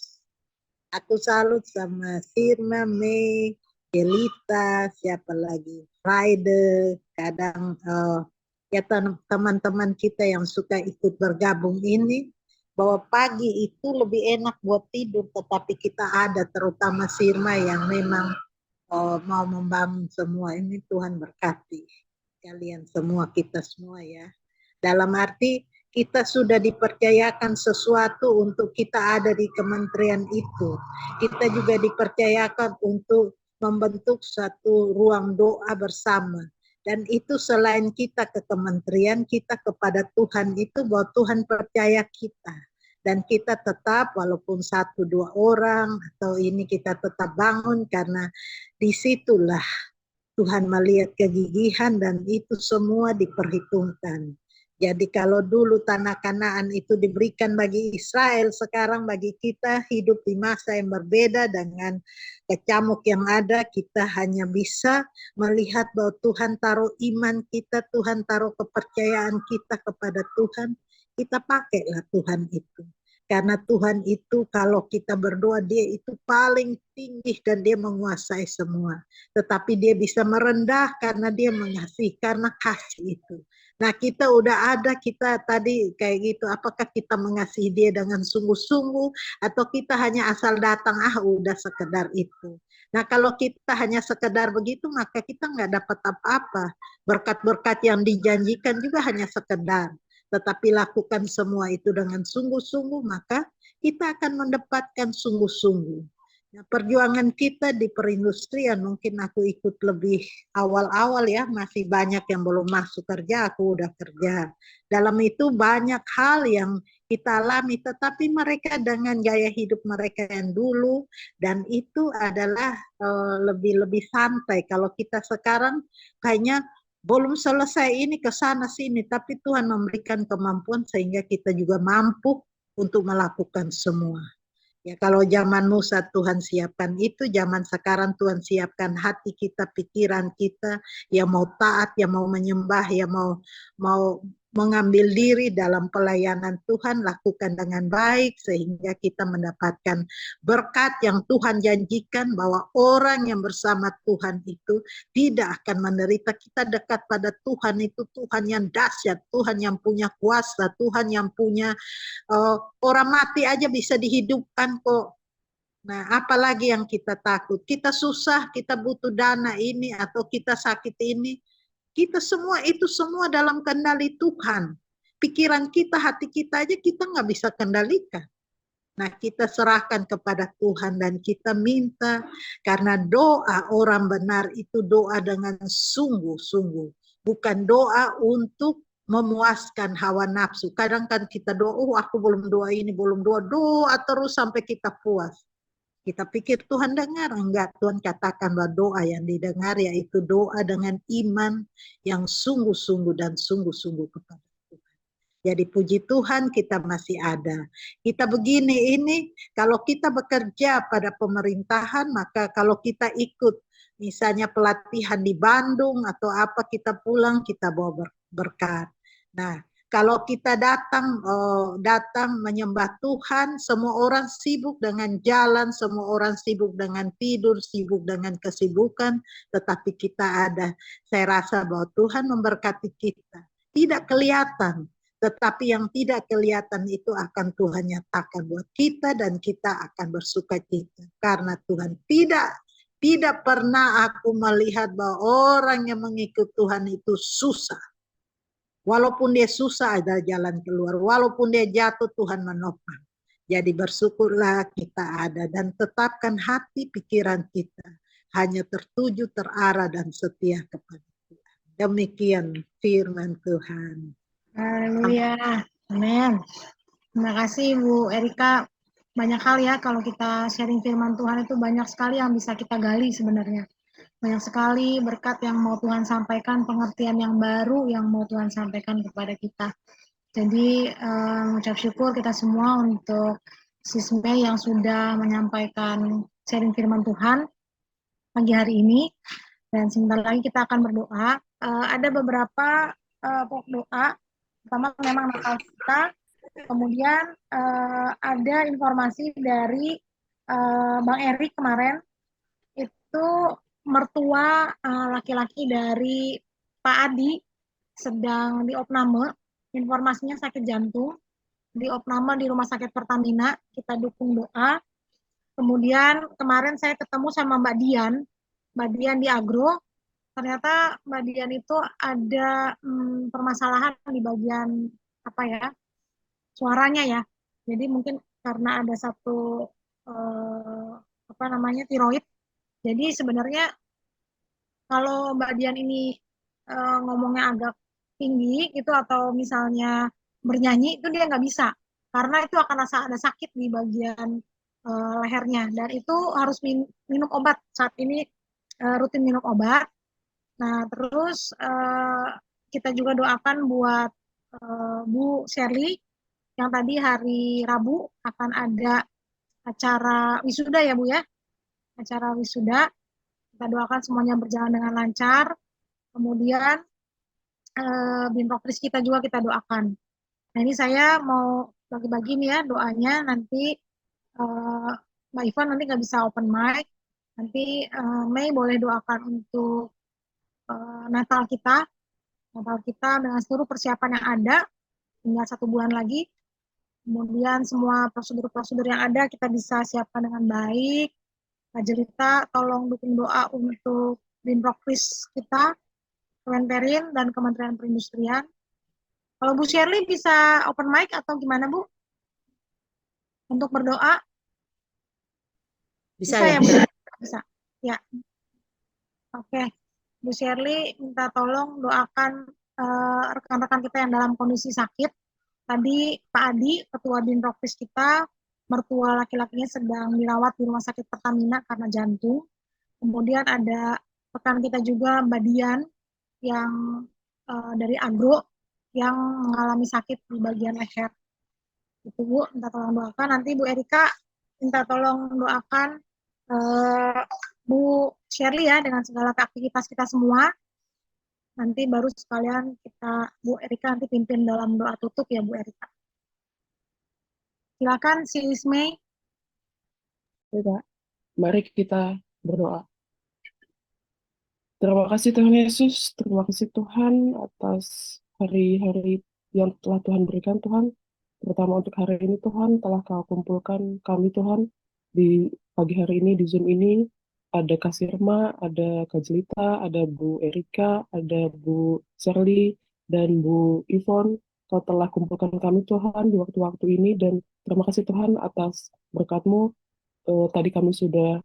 salut sama Sirma, Mei, Elita, siapa lagi, Friday, kadang ya teman-teman kita yang suka ikut bergabung ini, bahwa pagi itu lebih enak buat tidur, tetapi kita ada, terutama Sirma yang memang mau membangun semua ini. Tuhan berkati kalian semua, kita semua ya. Dalam arti kita sudah dipercayakan sesuatu untuk kita ada di kementerian itu. Kita juga dipercayakan untuk membentuk satu ruang doa bersama. Dan itu selain kita ke kementerian, kita kepada Tuhan itu bahwa Tuhan percaya kita. Dan kita tetap walaupun 1-2 orang atau ini kita tetap bangun karena disitulah Tuhan melihat kegigihan dan itu semua diperhitungkan. Jadi kalau dulu tanah Kanaan itu diberikan bagi Israel, sekarang bagi kita hidup di masa yang berbeda dengan kecamuk yang ada, kita hanya bisa melihat bahwa Tuhan taruh iman kita, Tuhan taruh kepercayaan kita kepada Tuhan, kita pakailah Tuhan itu. Karena Tuhan itu kalau kita berdoa, dia itu paling tinggi dan dia menguasai semua. Tetapi dia bisa merendah karena dia mengasihi, karena kasih itu. Nah kita udah ada, kita tadi kayak gitu, apakah kita mengasihi dia dengan sungguh-sungguh atau kita hanya asal datang, udah sekedar itu. Nah kalau kita hanya sekedar begitu, maka kita nggak dapat apa-apa. Berkat-berkat yang dijanjikan juga hanya sekedar. Tetapi lakukan semua itu dengan sungguh-sungguh, maka kita akan mendapatkan sungguh-sungguh. Nah, perjuangan kita di perindustrian, mungkin aku ikut lebih awal-awal ya, masih banyak yang belum masuk kerja, aku udah kerja. Dalam itu banyak hal yang kita alami, tetapi mereka dengan gaya hidup mereka yang dulu, dan itu adalah lebih-lebih santai. Kalau kita sekarang kayaknya belum selesai ini ke sana sini, tapi Tuhan memberikan kemampuan sehingga kita juga mampu untuk melakukan semua. Ya kalau zaman Musa Tuhan siapkan itu, zaman sekarang Tuhan siapkan hati kita, pikiran kita, yang mau taat, yang mau menyembah, yang mau mengambil diri dalam pelayanan Tuhan, lakukan dengan baik sehingga kita mendapatkan berkat yang Tuhan janjikan bahwa orang yang bersama Tuhan itu tidak akan menderita. Kita dekat pada Tuhan itu Tuhan yang dahsyat, Tuhan yang punya kuasa, Tuhan yang punya orang mati aja bisa dihidupkan kok. Nah, apalagi yang kita takut? Kita susah, kita butuh dana ini atau kita sakit ini. Kita semua itu semua dalam kendali Tuhan. Pikiran kita, hati kita aja kita nggak bisa kendalikan. Nah, kita serahkan kepada Tuhan dan kita minta, karena doa orang benar itu doa dengan sungguh-sungguh. Bukan doa untuk memuaskan hawa nafsu. Kadang kan kita doa, aku belum doa ini, belum doa terus sampai kita puas. Kita pikir Tuhan dengar, enggak. Tuhan katakan bahwa doa yang didengar yaitu doa dengan iman yang sungguh-sungguh dan sungguh-sungguh kepada Tuhan. Jadi puji Tuhan kita masih ada. Kita begini ini, kalau kita bekerja pada pemerintahan, maka kalau kita ikut misalnya pelatihan di Bandung atau apa, kita pulang kita bawa berkat. Nah, Kalau kita datang menyembah Tuhan, semua orang sibuk dengan jalan, semua orang sibuk dengan tidur, sibuk dengan kesibukan, tetapi kita ada. Saya rasa bahwa Tuhan memberkati kita. Tidak kelihatan, tetapi yang tidak kelihatan itu akan Tuhan nyatakan buat kita dan kita akan bersukacita. Karena Tuhan tidak pernah aku melihat bahwa orang yang mengikut Tuhan itu susah. Walaupun dia susah ada jalan keluar. Walaupun dia jatuh Tuhan menopang. Jadi bersyukurlah kita ada dan tetapkan hati pikiran kita. Hanya tertuju, terarah dan setia kepada Tuhan. Demikian firman Tuhan. Haleluya. Amin. Terima kasih Bu Erika. Banyak hal ya kalau kita sharing firman Tuhan itu banyak sekali yang bisa kita gali sebenarnya. Banyak sekali berkat yang mau Tuhan sampaikan, pengertian yang baru yang mau Tuhan sampaikan kepada kita. Jadi mengucap syukur kita semua untuk Sis Mei yang sudah menyampaikan sharing firman Tuhan pagi hari ini. Dan sebentar lagi kita akan berdoa. Ada beberapa pokok doa. Pertama memang Natal kita. Kemudian ada informasi dari Bang Erik kemarin. Itu mertua laki-laki dari Pak Adi sedang diopname, informasinya sakit jantung, diopname di Rumah Sakit Pertamina, kita dukung doa. Kemudian kemarin saya ketemu sama Mbak Dian di Agro, ternyata Mbak Dian itu ada permasalahan di bagian apa ya, suaranya ya. Jadi mungkin karena ada satu tiroid. Jadi sebenarnya kalau Mbak Dian ini ngomongnya agak tinggi gitu atau misalnya bernyanyi itu dia nggak bisa karena itu akan rasa ada sakit di bagian lehernya dan itu harus minum obat saat ini rutin minum obat. Nah terus kita juga doakan buat Bu Shirley yang tadi hari Rabu akan ada acara wisuda ya Bu ya, acara wisuda. Kita doakan semuanya berjalan dengan lancar. Kemudian Binprokris kita juga kita doakan. Nah ini saya mau bagi-bagi nih ya doanya. Nanti Mbak Ivan nanti nggak bisa open mic. Nanti Mei boleh doakan untuk Natal kita dengan seluruh persiapan yang ada. Tinggal 1 bulan lagi. Kemudian semua prosedur-prosedur yang ada kita bisa siapkan dengan baik. Kak Jelita tolong dukung doa untuk Binprokris kita, Kemenperin, dan Kementerian Perindustrian. Kalau Bu Shirley bisa open mic atau gimana Bu? Untuk berdoa? Bisa ya? Bu? Bisa. Ya. Oke. Bu Shirley minta tolong doakan rekan-rekan kita yang dalam kondisi sakit. Tadi Pak Adi, Ketua Binprokris kita, mertua laki-lakinya sedang dirawat di Rumah Sakit Pertamina karena jantung. Kemudian ada rekan kita juga Mbak Dian yang dari Agro yang mengalami sakit di bagian leher. Itu Bu, minta tolong doakan. Nanti Bu Erika minta tolong doakan Bu Shirley ya dengan segala aktivitas kita semua. Nanti baru sekalian Bu Erika nanti pimpin dalam doa tutup ya Bu Erika. Silakan Sis Mei. Mari kita berdoa. Terima kasih Tuhan Yesus, terima kasih Tuhan atas hari-hari yang telah Tuhan berikan Tuhan. Terutama untuk hari ini Tuhan, telah Kau kumpulkan kami Tuhan di pagi hari ini, di Zoom ini. Ada Kak Sirma, ada Kak Jelita, ada Bu Erika, ada Bu Shirley, dan Bu Yvonne. Kau telah kumpulkan kami Tuhan di waktu-waktu ini, dan terima kasih Tuhan atas berkat-Mu. Tadi kami sudah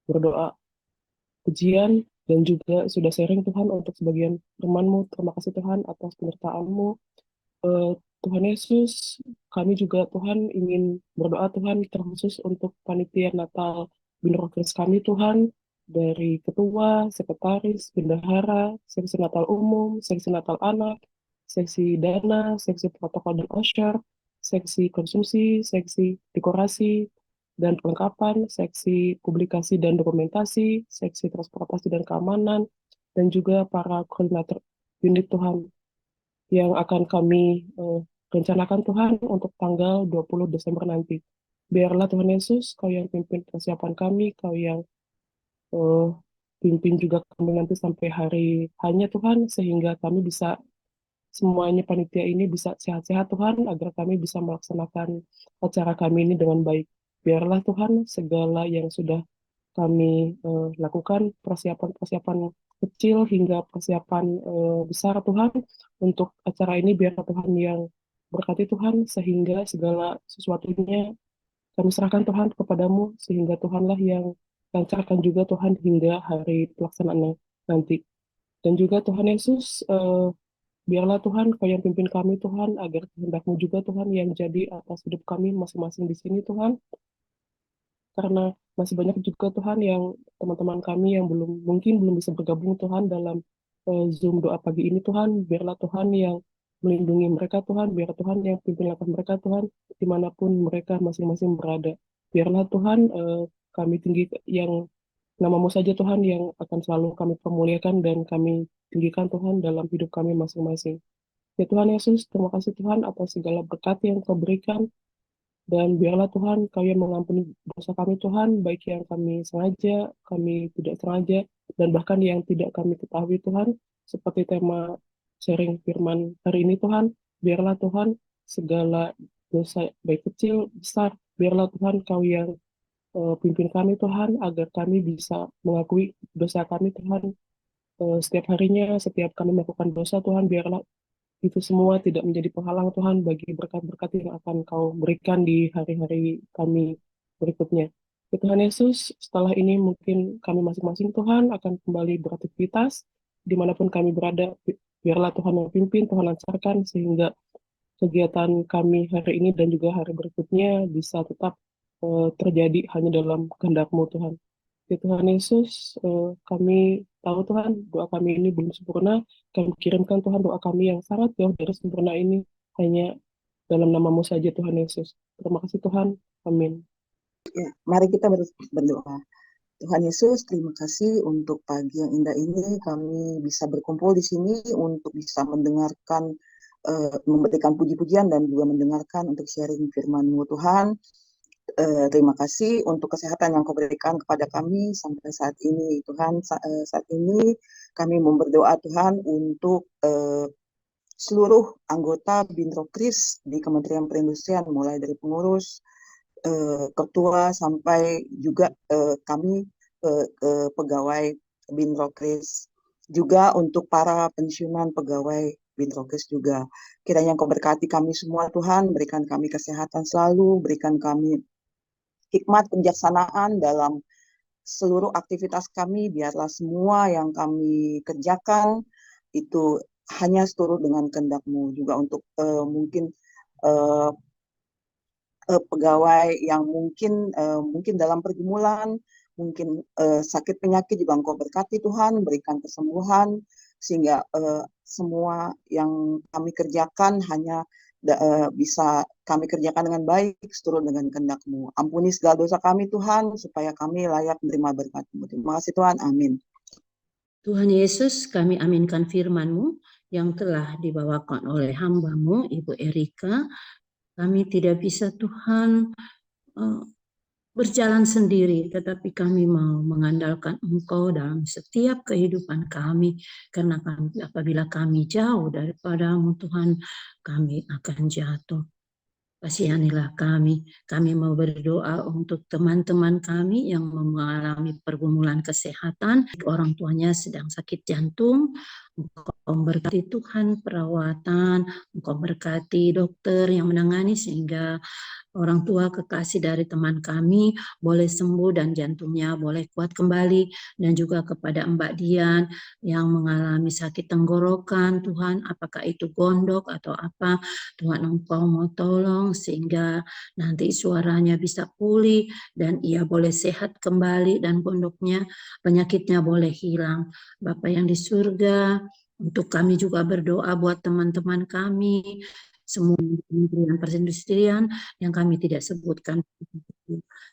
berdoa pujian dan juga sudah sharing Tuhan untuk sebagian firman-Mu. Terima kasih Tuhan atas penyertaan-Mu. Tuhan Yesus, kami juga Tuhan ingin berdoa Tuhan terkhusus untuk panitia Natal Binprokris kami Tuhan, dari ketua, sekretaris, bendahara, seksi Natal umum, seksi Natal anak, seksi dana, seksi protokol dan usher, seksi konsumsi, seksi dekorasi dan perlengkapan, seksi publikasi dan dokumentasi, seksi transportasi dan keamanan, dan juga para koordinator unit Tuhan. yang akan kami rencanakan Tuhan untuk tanggal 20 Desember nanti. Biarlah Tuhan Yesus, Kau yang pimpin persiapan kami, Kau yang eh, pimpin juga kami nanti sampai hari hanya Tuhan, sehingga kami bisa semuanya panitia ini bisa sehat-sehat Tuhan, agar kami bisa melaksanakan acara kami ini dengan baik. Biarlah Tuhan segala yang sudah kami lakukan, persiapan-persiapan kecil hingga persiapan besar Tuhan, untuk acara ini biar Tuhan yang berkati Tuhan, sehingga segala sesuatunya kami serahkan Tuhan kepadamu, sehingga Tuhanlah yang lancarkan juga Tuhan hingga hari pelaksanaan nanti. Dan juga Tuhan Yesus, biarlah Tuhan Kau yang pimpin kami Tuhan, agar kehendak-Mu juga Tuhan yang jadi atas hidup kami masing-masing di sini Tuhan. Karena masih banyak juga Tuhan yang teman-teman kami yang mungkin belum bisa bergabung Tuhan dalam Zoom doa pagi ini Tuhan. Biarlah Tuhan yang melindungi mereka Tuhan, biar Tuhan yang pimpin langkah mereka Tuhan, dimanapun mereka masing-masing berada. Biarlah Tuhan kami tinggi yang namamu saja Tuhan yang akan selalu kami permuliakan dan kami tinggikan Tuhan dalam hidup kami masing-masing. Ya Tuhan Yesus, terima kasih Tuhan atas segala berkat yang Kau berikan, dan biarlah Tuhan Kau yang mengampuni dosa kami Tuhan, baik yang kami sengaja, kami tidak sengaja, dan bahkan yang tidak kami ketahui Tuhan, seperti tema sharing firman hari ini Tuhan. Biarlah Tuhan segala dosa baik kecil, besar, biarlah Tuhan Kau yang pimpin kami Tuhan, agar kami bisa mengakui dosa kami Tuhan setiap harinya, setiap kami melakukan dosa Tuhan, biarlah itu semua tidak menjadi penghalang Tuhan bagi berkat-berkat yang akan Kau berikan di hari-hari kami berikutnya. Ya Tuhan Yesus, setelah ini mungkin kami masing-masing Tuhan akan kembali beraktivitas dimanapun kami berada. Biarlah Tuhan yang pimpin, Tuhan lancarkan, sehingga kegiatan kami hari ini dan juga hari berikutnya bisa tetap terjadi hanya dalam kehendak-Mu Tuhan. Ya Tuhan Yesus, kami tahu Tuhan, doa kami ini belum sempurna. Kami kirimkan Tuhan doa kami yang sangat jauh dari sempurna ini, hanya dalam namamu saja Tuhan Yesus. Terima kasih Tuhan. Amin. Ya, mari kita berdoa. Tuhan Yesus, terima kasih untuk pagi yang indah ini. Kami bisa berkumpul di sini untuk bisa mendengarkan, memberikan puji-pujian dan juga mendengarkan untuk sharing firman-Mu Tuhan. Terima kasih untuk kesehatan yang Kau berikan kepada kami sampai saat ini. Tuhan, saat ini kami mau berdoa Tuhan untuk seluruh anggota Binrokris di Kementerian Perindustrian, mulai dari pengurus, ketua, sampai juga kami pegawai Binrokris, juga untuk para pensiunan pegawai Binrokris juga. Kiranya Kau berkati kami semua Tuhan, berikan kami kesehatan selalu, berikan kami hikmat kebijaksanaan dalam seluruh aktivitas kami. Biarlah semua yang kami kerjakan itu hanya seturut dengan kehendak-Mu. Juga untuk mungkin pegawai yang mungkin dalam pergumulan, mungkin sakit penyakit, juga Engkau berkati Tuhan, berikan kesembuhan, sehingga semua yang kami kerjakan hanya bisa kami kerjakan dengan baik, seturut dengan kehendak-Mu. Ampuni segala dosa kami Tuhan, supaya kami layak menerima berkat-Mu. Terima kasih Tuhan, amin. Tuhan Yesus, kami aminkan firman-Mu yang telah dibawakan oleh hamba-Mu, Ibu Erika. Kami tidak bisa Tuhan berjalan sendiri, tetapi kami mau mengandalkan Engkau dalam setiap kehidupan kami, karena apabila kami jauh daripada-Mu Tuhan, kami akan jatuh. Kasihanilah kami mau berdoa untuk teman-teman kami yang mengalami pergumulan kesehatan, orang tuanya sedang sakit jantung. Engkau berkati Tuhan perawatan, Engkau berkati dokter yang menangani sehingga orang tua kekasih dari teman kami boleh sembuh dan jantungnya boleh kuat kembali, dan juga kepada Mbak Dian yang mengalami sakit tenggorokan, Tuhan, apakah itu gondok atau apa, Tuhan Engkau mau tolong sehingga nanti suaranya bisa pulih dan ia boleh sehat kembali dan gondoknya, penyakitnya boleh hilang. Bapa yang di surga, untuk kami juga berdoa buat teman-teman kami semua kementerian perindustrian yang kami tidak sebutkan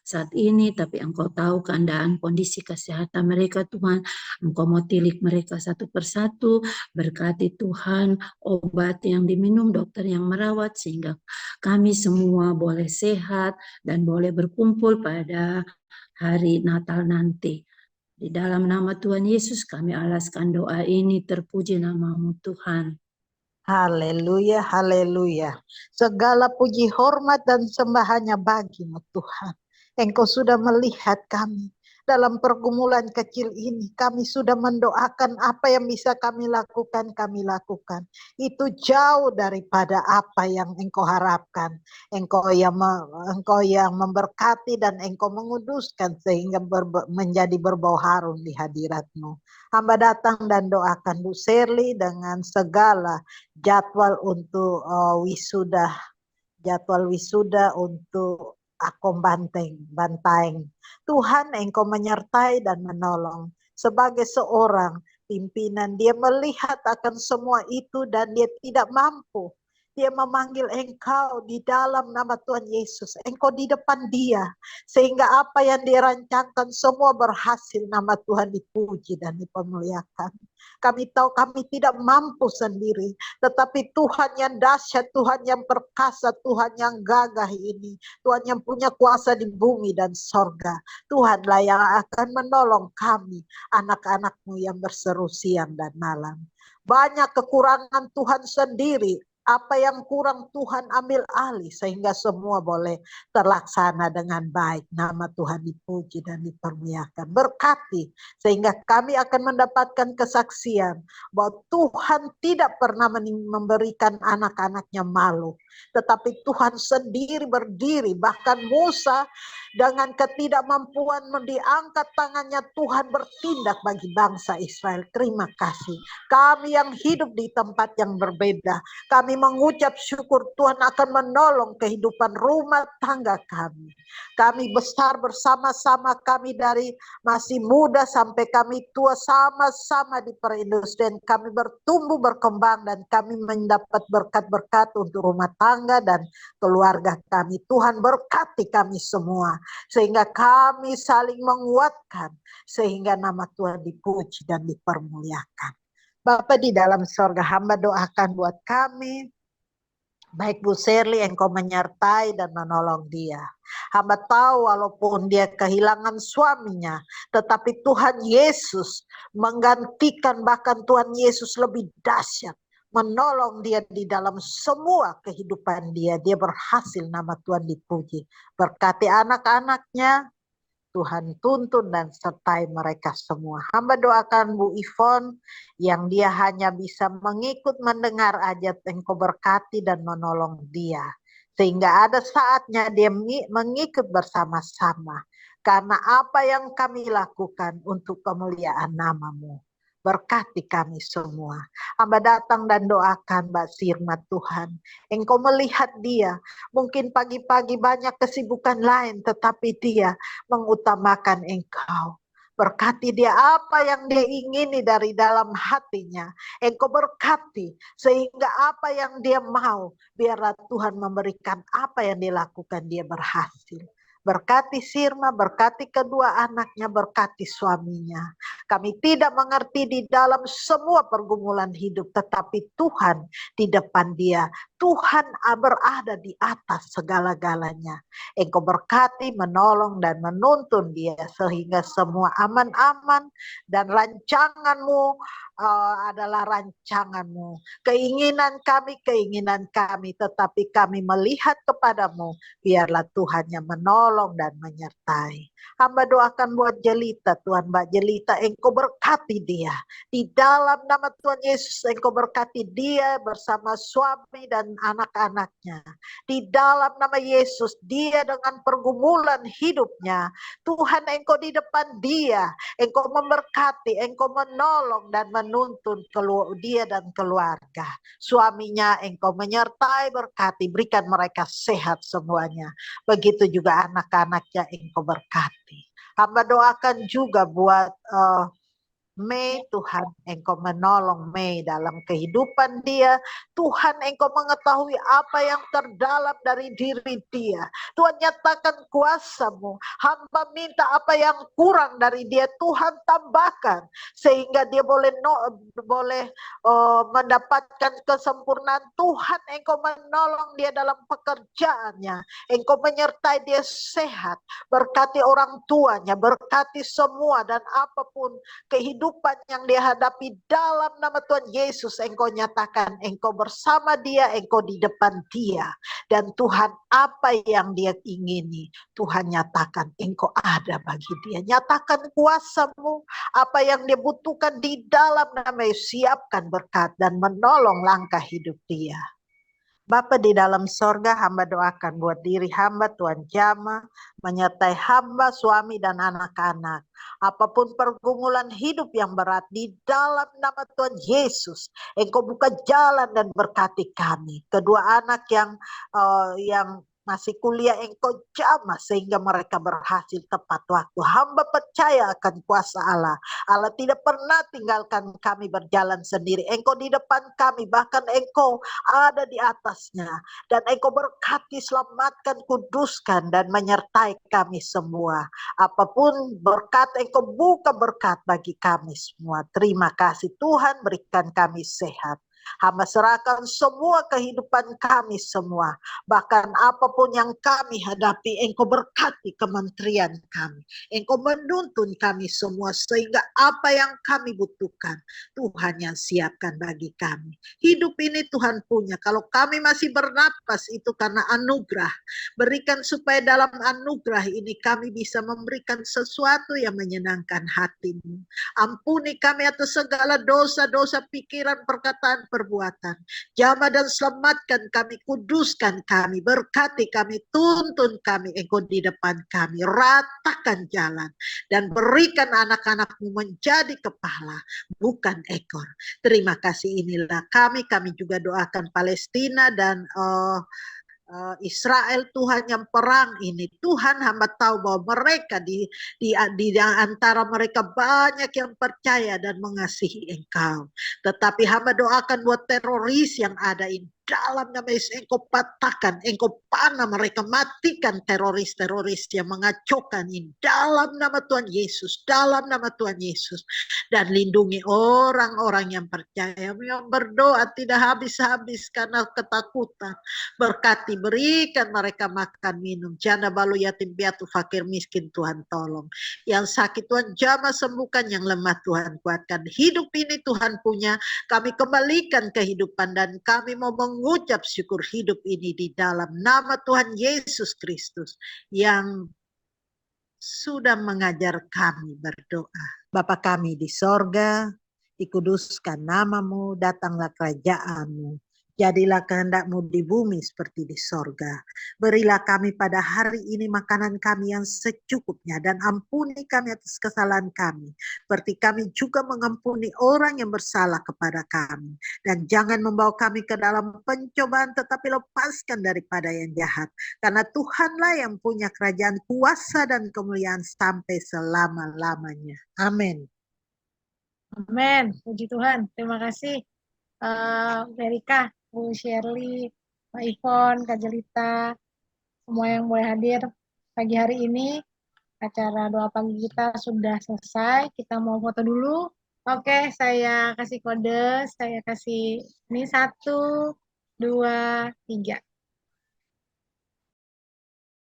saat ini, tapi Engkau tahu keadaan kondisi kesehatan mereka Tuhan. Engkau mau tilik mereka satu persatu, berkati Tuhan obat yang diminum, dokter yang merawat, sehingga kami semua boleh sehat dan boleh berkumpul pada hari Natal nanti. Di dalam nama Tuhan Yesus kami alaskan doa ini, terpuji namamu Tuhan. Haleluya, haleluya. Segala puji, hormat, dan sembahannya bagimu Tuhan. Engkau sudah melihat kami dalam pergumulan kecil ini. Kami sudah mendoakan apa yang bisa kami lakukan, kami lakukan. Itu jauh daripada apa yang Engkau harapkan. Engkau yang memberkati dan Engkau menguduskan sehingga menjadi berbau harum di hadirat-Mu. Hamba datang dan doakan Bu Serly dengan segala jadwal untuk wisuda untuk Akom Bantaeng. Tuhan Engkau menyertai dan menolong. Sebagai seorang pimpinan, dia melihat akan semua itu dan dia tidak mampu. Dia memanggil Engkau di dalam nama Tuhan Yesus. Engkau di depan dia. Sehingga apa yang dia rancangkan semua berhasil. Nama Tuhan dipuji dan dipermuliakan. Kami tahu kami tidak mampu sendiri. Tetapi Tuhan yang dahsyat, Tuhan yang perkasa, Tuhan yang gagah ini. Tuhan yang punya kuasa di bumi dan sorga. Tuhanlah yang akan menolong kami, anak-anak-Mu yang berseru siang dan malam. Banyak kekurangan Tuhan sendiri. Apa yang kurang Tuhan ambil alih sehingga semua boleh terlaksana dengan baik. Nama Tuhan dipuji dan dipermuliakan. Berkati sehingga kami akan mendapatkan kesaksian bahwa Tuhan tidak pernah memberikan anak-anaknya malu. Tetapi Tuhan sendiri berdiri. Bahkan Musa dengan ketidakmampuan diangkat tangannya, Tuhan bertindak bagi bangsa Israel. Terima kasih. Kami yang hidup di tempat yang berbeda, kami mengucap syukur Tuhan akan menolong kehidupan rumah tangga kami. Kami besar bersama-sama, kami dari masih muda sampai kami tua sama-sama di perindustrian. Kami bertumbuh berkembang dan kami mendapat berkat-berkat untuk rumah tangga dan keluarga kami. Tuhan berkati kami semua sehingga kami saling menguatkan sehingga nama Tuhan dipuji dan dipermuliakan. Bapa di dalam sorga, hamba doakan buat kami, baik Bu Serly, Engkau menyertai dan menolong dia. Hamba tahu walaupun dia kehilangan suaminya, tetapi Tuhan Yesus menggantikan, bahkan Tuhan Yesus lebih dahsyat, menolong dia di dalam semua kehidupan dia. Dia berhasil, nama Tuhan dipuji. Berkati anak-anaknya, Tuhan tuntun dan sertai mereka semua. Hamba doakan Bu Ivon yang dia hanya bisa mengikut mendengar aja, Engkau berkati dan menolong dia. Sehingga ada saatnya dia mengikut bersama-sama. Karena apa yang kami lakukan untuk kemuliaan nama-Mu. Berkati kami semua. Hamba datang dan doakan Mbak Sirma Tuhan. Engkau melihat dia. Mungkin pagi-pagi banyak kesibukan lain, tetapi dia mengutamakan Engkau. Berkati dia apa yang dia ingini dari dalam hatinya. Engkau berkati sehingga apa yang dia mau, biarlah Tuhan memberikan apa yang dilakukan dia berhasil. Berkati Sirma, berkati kedua anaknya, berkati suaminya. Kami tidak mengerti di dalam semua pergumulan hidup, tetapi Tuhan di depan dia. Tuhan berada di atas segala-galanya. Engkau berkati, menolong, dan menuntun dia sehingga semua aman-aman dan rancangan-Mu adalah rancangan-Mu. Keinginan kami, tetapi kami melihat kepadamu. Biarlah Tuhan yang menolong dan menyertai. Hamba doakan buat Jelita, Tuhan Mbak Jelita, Engkau berkati dia. Di dalam nama Tuhan Yesus, Engkau berkati dia bersama suami dan anak-anaknya. Di dalam nama Yesus, dia dengan pergumulan hidupnya, Tuhan Engkau di depan dia. Engkau memberkati, Engkau menolong dan menuntun dia dan keluarga. Suaminya Engkau menyertai, berkati, berikan mereka sehat semuanya. Begitu juga anak-anaknya Engkau berkati. Hamba doakan juga buat Mei, Tuhan Engkau menolong Mei dalam kehidupan dia. Tuhan Engkau mengetahui apa yang terdalam dari diri dia. Tuhan nyatakan kuasa-Mu. Hamba minta apa yang kurang dari dia, Tuhan tambahkan. Sehingga dia boleh mendapatkan kesempurnaan. Tuhan Engkau menolong dia dalam pekerjaannya. Engkau menyertai dia sehat. Berkati orang tuanya, berkati semua dan apapun kehidupan yang dia hadapi dalam nama Tuhan Yesus. Engkau nyatakan Engkau bersama dia, Engkau di depan dia. Dan Tuhan apa yang dia ingini, Tuhan nyatakan Engkau ada bagi dia. Nyatakan kuasa-Mu, apa yang dia butuhkan di dalam nama Yesus. Siapkan berkat dan menolong langkah hidup dia. Bapa di dalam sorga, hamba doakan buat diri hamba, Tuhan jamah, menyertai hamba, suami dan anak-anak. Apapun pergumulan hidup yang berat, di dalam nama Tuhan Yesus, Engkau buka jalan dan berkati kami. Kedua anak yang masih kuliah, Engkau jamah sehingga mereka berhasil tepat waktu. Hamba percaya akan kuasa Allah. Allah tidak pernah tinggalkan kami berjalan sendiri. Engkau di depan kami, bahkan Engkau ada di atasnya. Dan Engkau berkati, selamatkan, kuduskan, dan menyertai kami semua. Apapun berkat, Engkau buka berkat bagi kami semua. Terima kasih Tuhan, berikan kami sehat. Hamba serahkan semua kehidupan kami semua. Bahkan apapun yang kami hadapi, Engkau berkati kementerian kami. Engkau menuntun kami semua sehingga apa yang kami butuhkan, Tuhan yang siapkan bagi kami. Hidup ini Tuhan punya. Kalau kami masih bernapas, itu karena anugerah. Berikan supaya dalam anugerah ini kami bisa memberikan sesuatu yang menyenangkan hati-Mu. Ampuni kami atas segala dosa-dosa pikiran, perkataan, perbuatan. Jamah dan selamatkan kami, kuduskan kami, berkati kami, tuntun kami, Engkau di depan kami, ratakan jalan, dan berikan anak-anak-Mu menjadi kepala, bukan ekor. Terima kasih, inilah kami juga doakan Palestina dan Israel, Tuhan yang perang ini. Tuhan, hamba tahu bahwa mereka di antara mereka banyak yang percaya dan mengasihi Engkau. Tetapi hamba doakan buat teroris yang ada ini. Dalam nama Yesus, Engkau patahkan, Engkau panah mereka, matikan teroris-teroris yang mengacaukan ini. Dalam nama Tuhan Yesus, dalam nama Tuhan Yesus. Dan lindungi orang-orang yang percaya, yang berdoa tidak habis-habis karena ketakutan. Berkati, berikan mereka makan minum. Janda, balu, yatim piatu, fakir, miskin, Tuhan tolong. Yang sakit Tuhan jamah sembuhkan, yang lemah Tuhan kuatkan. Hidup ini Tuhan punya, kami kembalikan kehidupan dan kami mau mengucap syukur hidup ini di dalam nama Tuhan Yesus Kristus yang sudah mengajar kami berdoa. Bapa kami di sorga, dikuduskan nama-Mu, datanglah kerajaan-Mu. Jadilah kehendak-Mu di bumi seperti di sorga. Berilah kami pada hari ini makanan kami yang secukupnya, dan ampuni kami atas kesalahan kami, seperti kami juga mengampuni orang yang bersalah kepada kami. Dan jangan membawa kami ke dalam pencobaan, tetapi lepaskan daripada yang jahat. Karena Tuhanlah yang punya kerajaan, kuasa, dan kemuliaan sampai selama-lamanya. Amin. Amin. Puji Tuhan. Terima kasih Erika, Bu Shirley, Pak Ivon, Kak Jelita, semua yang boleh hadir pagi hari ini. Acara doa pagi kita sudah selesai. Kita mau foto dulu. Oke, saya kasih kode. Saya kasih ini 1, 2, 3.